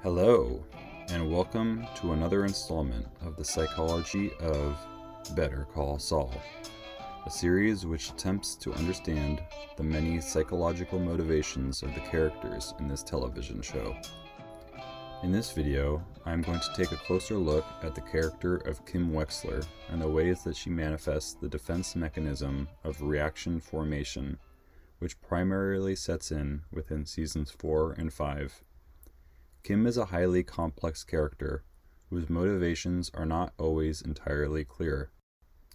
Hello, and welcome to another installment of the Psychology of Better Call Saul, a series which attempts to understand the many psychological motivations of the characters in this television show. In this video, I am going to take a closer look at the character of Kim Wexler and the ways that she manifests the defense mechanism of reaction formation, which primarily sets in within seasons 4 and 5. Kim is a highly complex character whose motivations are not always entirely clear.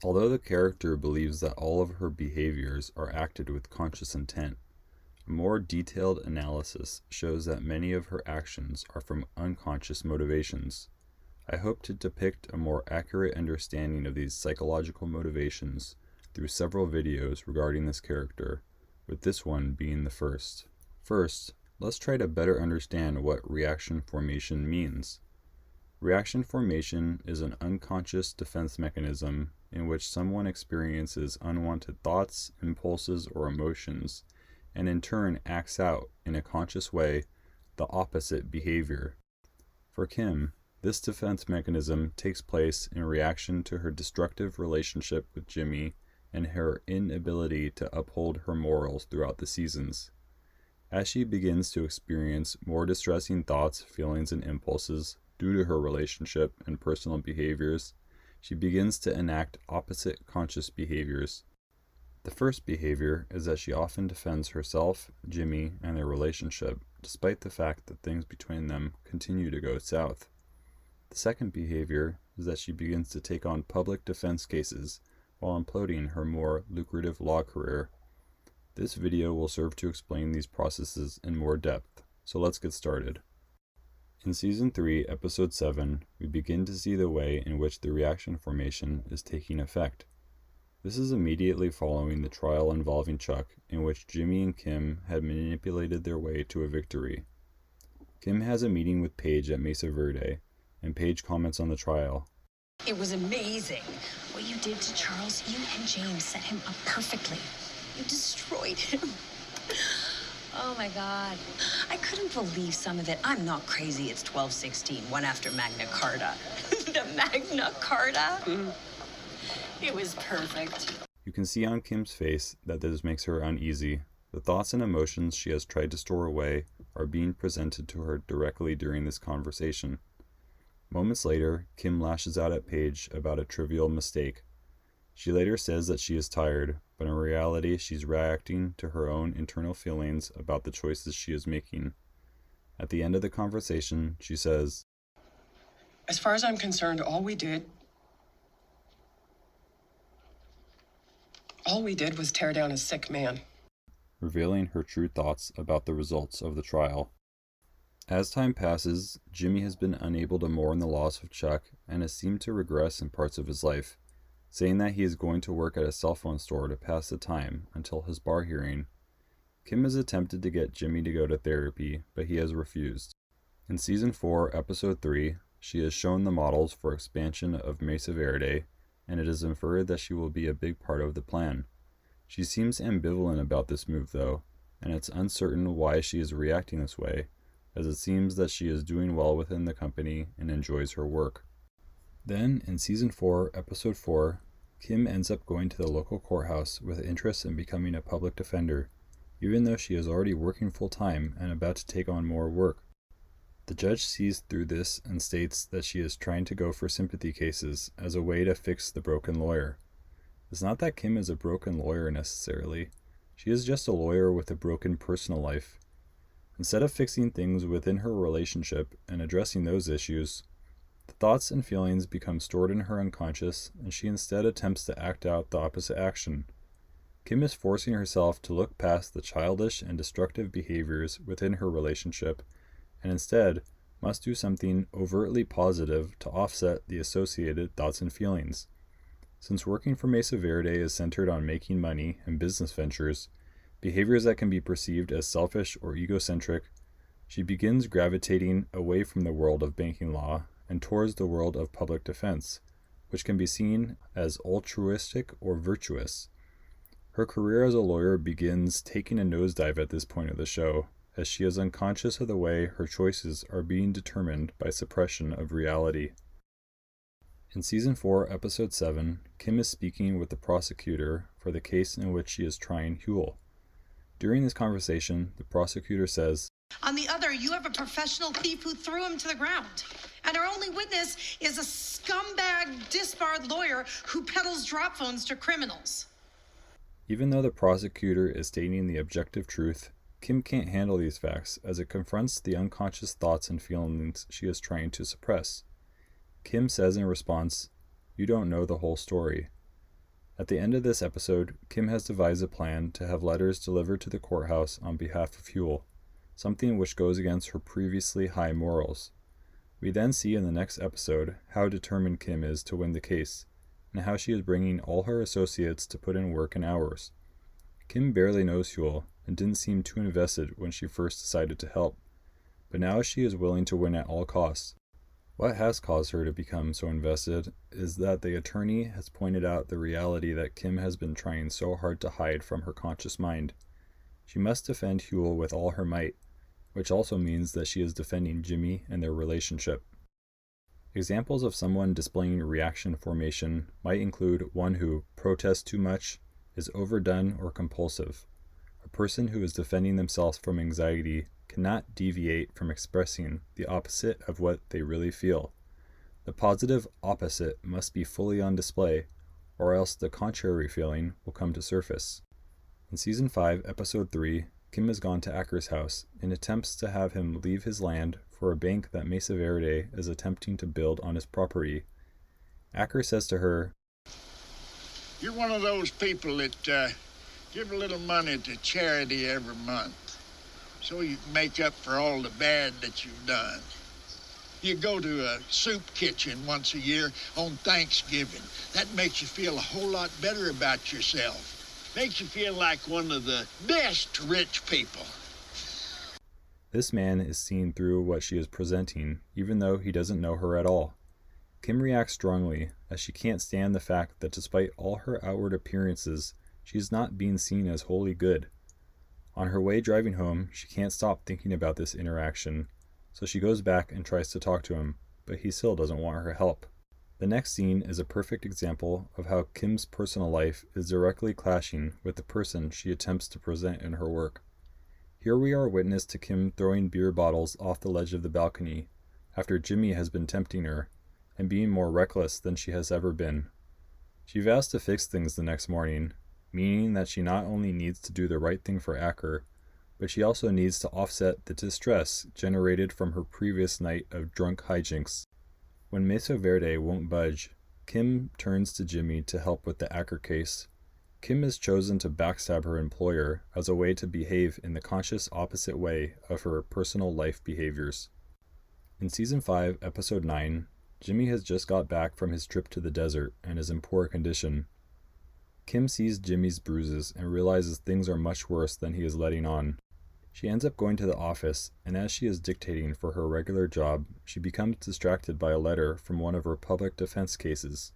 Although the character believes that all of her behaviors are acted with conscious intent, a more detailed analysis shows that many of her actions are from unconscious motivations. I hope to depict a more accurate understanding of these psychological motivations through several videos regarding this character, with this one being the first. First, let's try to better understand what reaction formation means. Reaction formation is an unconscious defense mechanism in which someone experiences unwanted thoughts, impulses, or emotions, and in turn acts out in a conscious way the opposite behavior. For Kim, this defense mechanism takes place in reaction to her destructive relationship with Jimmy and her inability to uphold her morals throughout the seasons. As she begins to experience more distressing thoughts, feelings, and impulses due to her relationship and personal behaviors, she begins to enact opposite conscious behaviors. The first behavior is that she often defends herself, Jimmy, and their relationship, despite the fact that things between them continue to go south. The second behavior is that she begins to take on public defense cases while imploding her more lucrative law career. This video will serve to explain these processes in more depth, so let's get started. In Season 3, Episode 7, we begin to see the way in which the reaction formation is taking effect. This is immediately following the trial involving Chuck, in which Jimmy and Kim had manipulated their way to a victory. Kim has a meeting with Paige at Mesa Verde, and Paige comments on the trial. It was amazing. What you did to Charles, you and James set him up perfectly. You destroyed him. Oh my God. I couldn't believe some of it. I'm not crazy. It's 1216, one after Magna Carta. The Magna Carta? It was perfect. You can see on Kim's face that this makes her uneasy. The thoughts and emotions she has tried to store away are being presented to her directly during this conversation. Moments later, Kim lashes out at Paige about a trivial mistake. She later says that she is tired, but in reality she's reacting to her own internal feelings about the choices she is making. At the end of the conversation, she says, "As far as I'm concerned, all we did was tear down a sick man." revealing her true thoughts about the results of the trial. As time passes, Jimmy has been unable to mourn the loss of Chuck and has seemed to regress in parts of his life, saying that he is going to work at a cell phone store to pass the time until his bar hearing. Kim has attempted to get Jimmy to go to therapy, but he has refused. In Season 4, Episode 3, she has shown the models for expansion of Mesa Verde, and it is inferred that she will be a big part of the plan. She seems ambivalent about this move though, and it's uncertain why she is reacting this way, as it seems that she is doing well within the company and enjoys her work. Then, in Season 4, Episode 4, Kim ends up going to the local courthouse with interest in becoming a public defender, even though she is already working full-time and about to take on more work. The judge sees through this and states that she is trying to go for sympathy cases as a way to fix the broken lawyer. It's not that Kim is a broken lawyer necessarily. She is just a lawyer with a broken personal life. Instead of fixing things within her relationship and addressing those issues, the thoughts and feelings become stored in her unconscious, and she instead attempts to act out the opposite action. Kim is forcing herself to look past the childish and destructive behaviors within her relationship, and instead must do something overtly positive to offset the associated thoughts and feelings. Since working for Mesa Verde is centered on making money and business ventures, behaviors that can be perceived as selfish or egocentric, she begins gravitating away from the world of banking law and towards the world of public defense, which can be seen as altruistic or virtuous. Her career as a lawyer begins taking a nosedive at this point of the show, as she is unconscious of the way her choices are being determined by suppression of reality. In Season 4, Episode 7, Kim is speaking with the prosecutor for the case in which she is trying Huel. During this conversation, the prosecutor says, "On the other, you have a professional thief who threw him to the ground. And our only witness is a scumbag, disbarred lawyer who peddles drop phones to criminals." Even though the prosecutor is stating the objective truth, Kim can't handle these facts as it confronts the unconscious thoughts and feelings she is trying to suppress. Kim says in response, "You don't know the whole story." At the end of this episode, Kim has devised a plan to have letters delivered to the courthouse on behalf of Huel, something which goes against her previously high morals. We then see in the next episode how determined Kim is to win the case, and how she is bringing all her associates to put in work and hours. Kim barely knows Huel and didn't seem too invested when she first decided to help, but now she is willing to win at all costs. What has caused her to become so invested is that the attorney has pointed out the reality that Kim has been trying so hard to hide from her conscious mind. She must defend Huel with all her might, which also means that she is defending Jimmy and their relationship. Examples of someone displaying reaction formation might include one who protests too much, is overdone or compulsive. A person who is defending themselves from anxiety cannot deviate from expressing the opposite of what they really feel. The positive opposite must be fully on display, or else the contrary feeling will come to surface. In Season 5, Episode 3, Kim has gone to Acker's house and attempts to have him leave his land for a bank that Mesa Verde is attempting to build on his property. Acker says to her, "You're one of those people that give a little money to charity every month, so you can make up for all the bad that you've done. You go to a soup kitchen once a year on Thanksgiving. That makes you feel a whole lot better about yourself. Makes you feel like one of the best rich people." This man is seeing through what she is presenting, even though he doesn't know her at all. Kim reacts strongly, as she can't stand the fact that despite all her outward appearances, she is not being seen as wholly good. On her way driving home, she can't stop thinking about this interaction, so she goes back and tries to talk to him, but he still doesn't want her help. The next scene is a perfect example of how Kim's personal life is directly clashing with the person she attempts to present in her work. Here we are witness to Kim throwing beer bottles off the ledge of the balcony, after Jimmy has been tempting her, and being more reckless than she has ever been. She vows to fix things the next morning, meaning that she not only needs to do the right thing for Acker, but she also needs to offset the distress generated from her previous night of drunk hijinks. When Mesa Verde won't budge, Kim turns to Jimmy to help with the Acker case. Kim has chosen to backstab her employer as a way to behave in the conscious opposite way of her personal life behaviors. In Season 5, Episode 9, Jimmy has just got back from his trip to the desert and is in poor condition. Kim sees Jimmy's bruises and realizes things are much worse than he is letting on. She ends up going to the office, and as she is dictating for her regular job, she becomes distracted by a letter from one of her public defense cases.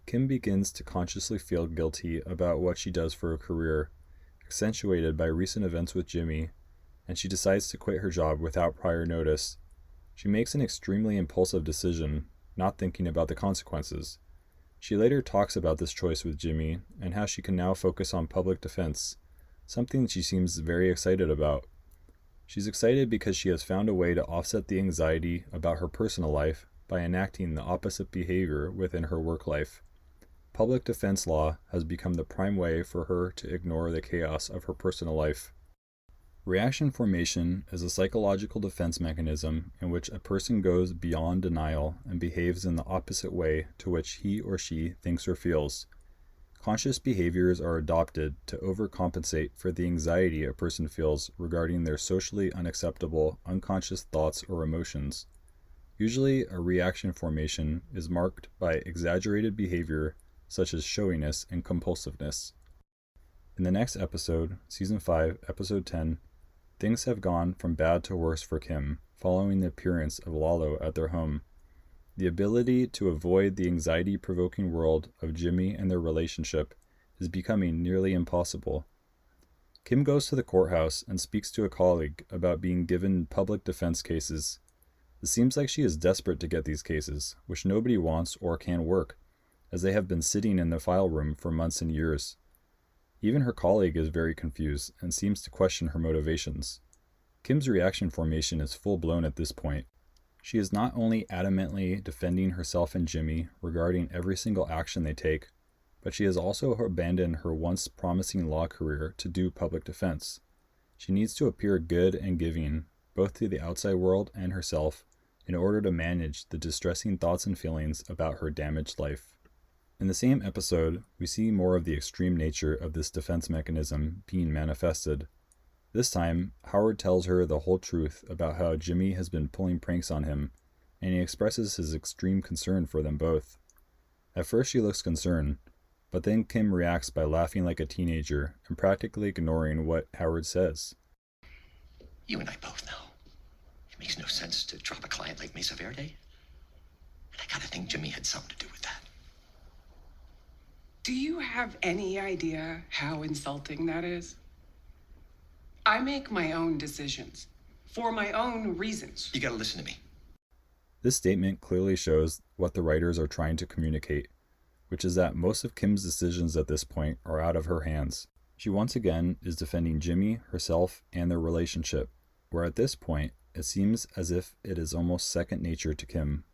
Kim begins to consciously feel guilty about what she does for a career, accentuated by recent events with Jimmy, and she decides to quit her job without prior notice. She makes an extremely impulsive decision, not thinking about the consequences. She later talks about this choice with Jimmy and how she can now focus on public defense, something she seems very excited about. She's excited because she has found a way to offset the anxiety about her personal life by enacting the opposite behavior within her work life. Public defense law has become the prime way for her to ignore the chaos of her personal life. Reaction formation is a psychological defense mechanism in which a person goes beyond denial and behaves in the opposite way to which he or she thinks or feels. Conscious behaviors are adopted to overcompensate for the anxiety a person feels regarding their socially unacceptable unconscious thoughts or emotions. Usually, a reaction formation is marked by exaggerated behavior such as showiness and compulsiveness. In the next episode, Season 5, Episode 10, things have gone from bad to worse for Kim following the appearance of Lalo at their home. The ability to avoid the anxiety-provoking world of Jimmy and their relationship is becoming nearly impossible. Kim goes to the courthouse and speaks to a colleague about being given public defense cases. It seems like she is desperate to get these cases, which nobody wants or can work, as they have been sitting in the file room for months and years. Even her colleague is very confused and seems to question her motivations. Kim's reaction formation is full-blown at this point. She is not only adamantly defending herself and Jimmy regarding every single action they take, but she has also abandoned her once promising law career to do public defense. She needs to appear good and giving, both to the outside world and herself, in order to manage the distressing thoughts and feelings about her damaged life. In the same episode, we see more of the extreme nature of this defense mechanism being manifested. This time, Howard tells her the whole truth about how Jimmy has been pulling pranks on him, and he expresses his extreme concern for them both. At first she looks concerned, but then Kim reacts by laughing like a teenager and practically ignoring what Howard says. You and I both know. It makes no sense to drop a client like Mesa Verde. And I gotta think Jimmy had something to do with that. Do you have any idea how insulting that is? I make my own decisions for my own reasons. You gotta listen to me. This statement clearly shows what the writers are trying to communicate, which is that most of Kim's decisions at this point are out of her hands. She once again is defending Jimmy, herself, and their relationship, where at this point, it seems as if it is almost second nature to Kim.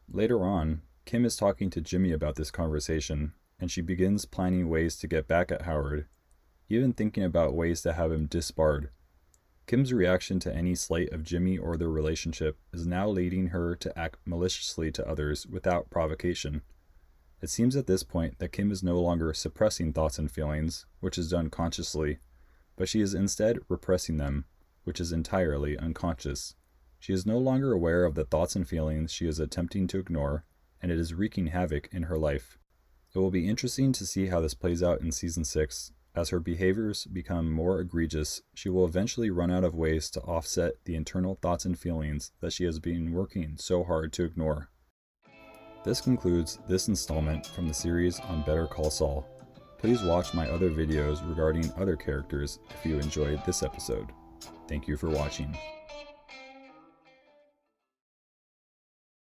Later on, Kim is talking to Jimmy about this conversation, and she begins planning ways to get back at Howard, even thinking about ways to have him disbarred. Kim's reaction to any slight of Jimmy or their relationship is now leading her to act maliciously to others without provocation. It seems at this point that Kim is no longer suppressing thoughts and feelings, which is done consciously, but she is instead repressing them, which is entirely unconscious. She is no longer aware of the thoughts and feelings she is attempting to ignore, and it is wreaking havoc in her life. It will be interesting to see how this plays out in Season 6. As her behaviors become more egregious, she will eventually run out of ways to offset the internal thoughts and feelings that she has been working so hard to ignore. This concludes this installment from the series on Better Call Saul. Please watch my other videos regarding other characters if you enjoyed this episode. Thank you for watching.